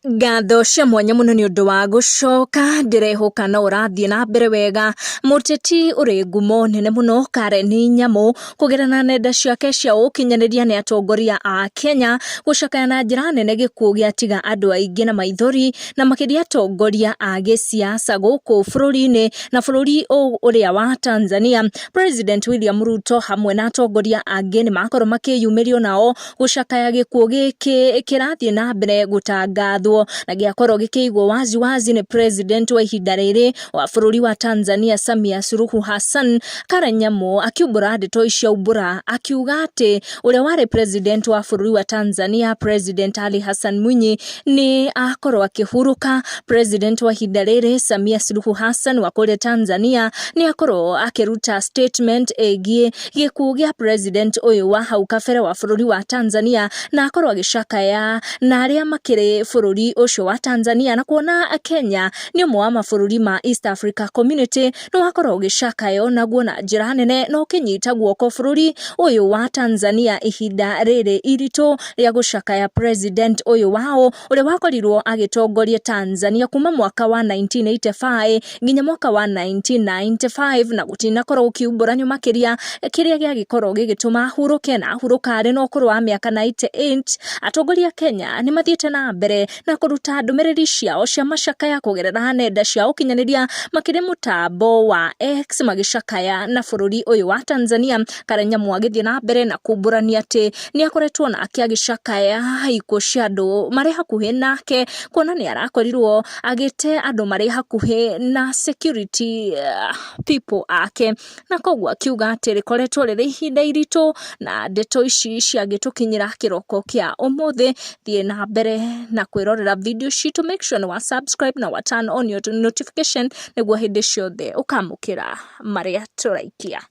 Ngatho cia mwanya muno ni undu wa gucoka ndirehoka na urathie na mbere wega muteti uri ngumo nene muno Karen Nyamu kugerana nenda ciake cia ukinyaniria ni atongoria a Kenya gucakaya na njira nene gikuo giatiga andu aingi na maithori na makiria atongoria a gisiasa guku bururi-ini na bururi uria wa Tanzania. President William Ruto hamwe na atongoria angi ni makorwo makiyumirio nao gucakaya gikuo giki kirathie na mbere gutangathwo na giakorwo gikiigwo wazi ni president wa ihinda riri wa bururi wa Tanzania Samia Suluhu Hassan. Karen Nyamu akiumbura ndeto icio umbura akiuga ati uria wari president wa bururi wa Tanzania President Ali Hassan Mwinyi ni akorwo akihuruka. President wa ihinda riri Samia Suluhu Hassan wa kule Tanzania ni akorwo akiruta statement egie gikuo gia president uyu wa hau kabere wa bururi wa Tanzania na akorwo agicakaya na aria makiri bururi ucio wa Tanzania na kuona Akenya ni umwe wa mabũrũri ma East Africa Community no akorwo ugicakayo naguo na njira nene no kinyita guoko bururi uyu wa Tanzania ihinda riri iritu ria gucakaya president uyu wao uria wakorirwo agitongoria Tanzania kuma mwaka wa 1985 nginya mwaka wa 1995 na gutinakorwo ukiumburanyo makiria kiria giagikorwo gigituma huruke na hurukare no kurwa wa miaka 98. Atongoria Kenya ni mathiete na mbere na kuruta ndumiriri ciao cia macakaya kugerera nenda cia ukinyaniria makiri mutambo wa X magicakaya na bururi uyu wa Tanzania. Karen Nyamu agithie na mbere na kumburania ati ni akoretwo na akiagicakaya ikuo cia andu mari hakuhi nake kuona ni arakorirwo agite andu mari hakuhi na security people ake na koguo akiuga ati rikoretwo riri ihinda iritu na ndeto ici ciagitukinyira kiroko kia umuthi. Thie na mbere na kwirorera video sheet, make sure na wa subscribe na wa turn on your notification niguo hindi ciothe ukamukira maria turaikia.